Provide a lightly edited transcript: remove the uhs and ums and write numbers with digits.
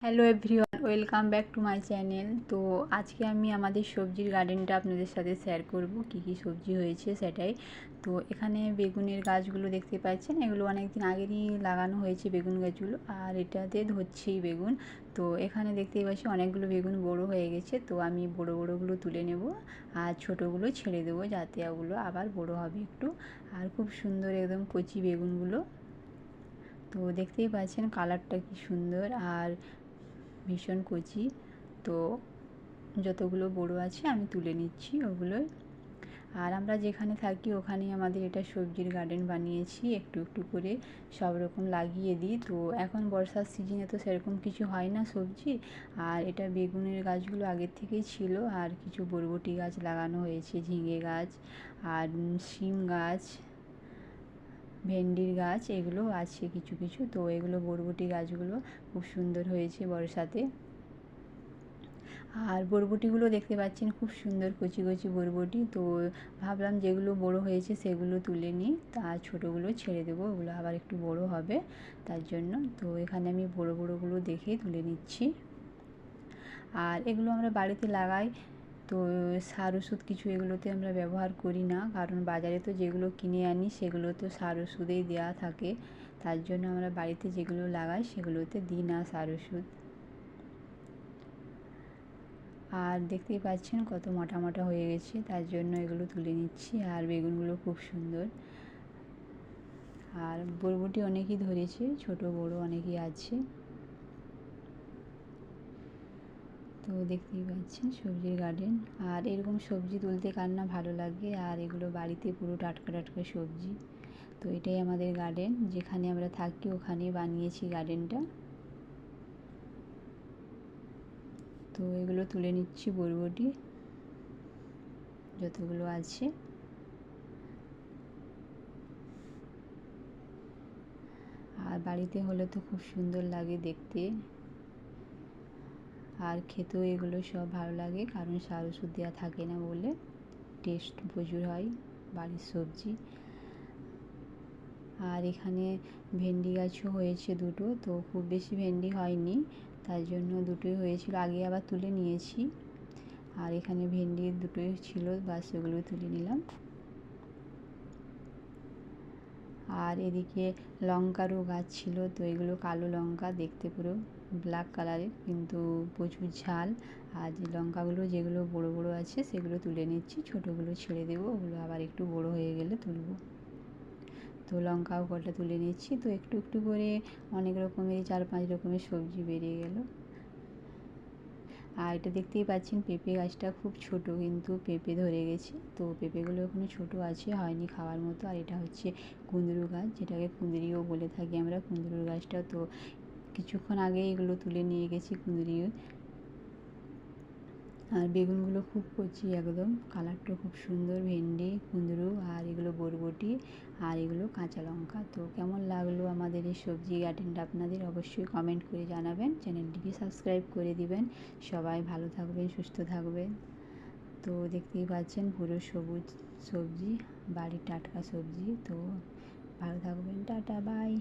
Hello everyone, welcome back to my channel. তো আজকে আমি আমাদের সবজির গার্ডেনটা আপনাদের সাথে শেয়ার করব, কি কি সবজি হয়েছে সেটাই। তো এখানে বেগুনের গাছগুলো দেখতে পাচ্ছেন, এগুলো অনেক দিন আগেরই লাগানো হয়েছে বেগুন গাছগুলো, আর এটাতে ধরছেই বেগুন। তো এখানে দেখতেই পাচ্ছি অনেকগুলো বেগুন বড় হয়ে গেছে, তো আমি বড় বড়গুলো তুলে নেব আর ছোটোগুলো ছেড়ে দেবো, যাতে ওগুলো আবার বড় হবে একটু। আর খুব সুন্দর একদম কচি বেগুনগুলো, তো দেখতেই পাচ্ছেন কালারটা কি সুন্দর আর ভীষণ কচি। তো যতগুলো বড় আছে আমি তুলে নিচ্ছি ওগুলোই। আর আমরা যেখানে থাকি ওখানেই আমাদের এটা সবজির গার্ডেন বানিয়েছি, একটু একটু করে সব রকম লাগিয়ে দিই। তো এখন বর্ষার সিজনে তো সেরকম কিছু হয় না সবজি, আর এটা বেগুনের গাছগুলো আগের থেকেই ছিল, আর কিছু বরবটি গাছ লাগানো হয়েছে, ঝিঙে গাছ আর শিম গাছ, ভেন্ডির গাছ, এগুলো আছে কিছু কিছু। তো এগুলো বরবটি গাছগুলো খুব সুন্দর হয়েছে বর্ষাতে। আর বরবটিগুলো দেখতে পাচ্ছেন খুব সুন্দর কচি কচি বরবটি। তো ভাবলাম যেগুলো বড় হয়েছে সেগুলো তুলে নিই, তার ছোটোগুলো ছেড়ে দেবো, ওগুলো আবার একটু বড় হবে তার জন্য। তো এখানে আমি বড় বড়গুলো দেখেই তুলে নিচ্ছি। আর এগুলো আমরা বাড়িতে লাগাই, তো সার ওষুধ কিছু এগুলোতে আমরা ব্যবহার করি না, কারণ বাজারে তো যেগুলো কিনে আনি সেগুলো তো সার ওষুধেই দেওয়া থাকে। তার জন্য আমরা বাড়িতে যেগুলো লাগাই সেগুলোতে দিই না সার ওষুধ। আর দেখতেই পাচ্ছেন কত মোটা মোটা হয়ে গেছে, তার জন্য এগুলো তুলে নিচ্ছি। আর বেগুনগুলো খুব সুন্দর, আর বরবটি অনেকই ধরেছে, ছোট বড় অনেকই আছে। তো দেখতেই পাচ্ছেন সবজির গার্ডেন, আর এরকম সবজি তুলতে কার না ভালো লাগে। আর এগুলো বাড়িতে পুরো টাটকা টাটকা সবজি। তো এটাই আমাদের গার্ডেন, যেখানে আমরা থাকি ওখানেই বানিয়েছি গার্ডেনটা। তো এগুলো তুলে নিচ্ছি বরবটি যতগুলো আছে। আর বাড়িতে হলে তো খুব সুন্দর লাগে দেখতে, আর খেতেও এগুলো সব ভালো লাগে, কারণ সার ওষুধ দেওয়া থাকে না বলে টেস্ট প্রচুর হয় বাড়ির সবজি। আর এখানে ভেন্ডি গাছও হয়েছে দুটো, তো খুব বেশি ভেন্ডি হয়নি, তার জন্য দুটোই হয়েছিল, আগে আবার তুলে নিয়েছি। আর এখানে ভেন্ডি দুটোই ছিল, বাস ওগুলো তুলে নিলাম। আর এদিকে লঙ্কারও গাছ ছিল, তো এগুলো কালো লঙ্কা, দেখতে পুরো ব্ল্যাক কালারের, কিন্তু প্রচুর ঝাল। আর যে লঙ্কাগুলো যেগুলো বড় বড় আছে সেগুলো তুলে নিচ্ছি, ছোটোগুলো ছেড়ে দেবো, ওগুলো আবার একটু বড় হয়ে গেলে তুলবো। তো লঙ্কাও কটা তুলে নিচ্ছি। তো একটু একটু করে অনেক রকমের 4-5 রকমের সবজি বেরিয়ে গেল। আর এটা দেখতেই পাচ্ছেন পেঁপে গাছটা খুব ছোট, কিন্তু পেঁপে ধরে গেছে। তো পেঁপেগুলো এখনো ছোট আছে, হয়নি খাওয়ার মতো। আর এটা হচ্ছে কুঁদরু গাছ, যেটাকে কুঁদরিও বলে থাকি আমরা, কুঁদরুর গাছটা। তো কিছুক্ষণ আগে এগুলো তুলে নিয়ে গেছি কুঁদরিও। আর বেগুনগুলো খুব কচি একদম, কালারটা খুব সুন্দর। ভেন্ডি, কুঁদরু, আর এগুলো বরবটি, আর এগুলো কাঁচা লঙ্কা। তো কেমন লাগলো আমাদের এই সবজি গার্ডেনটা আপনাদের অবশ্যই কমেন্ট করে জানাবেন, চ্যানেলটিকে সাবস্ক্রাইব করে দিবেন। সবাই ভালো থাকবেন, সুস্থ থাকবেন। তো দেখতেই পাচ্ছেন পুরো সবুজ সবজি, বাড়ির টাটকা সবজি। তো ভালো থাকবেন, টাটা, বাই।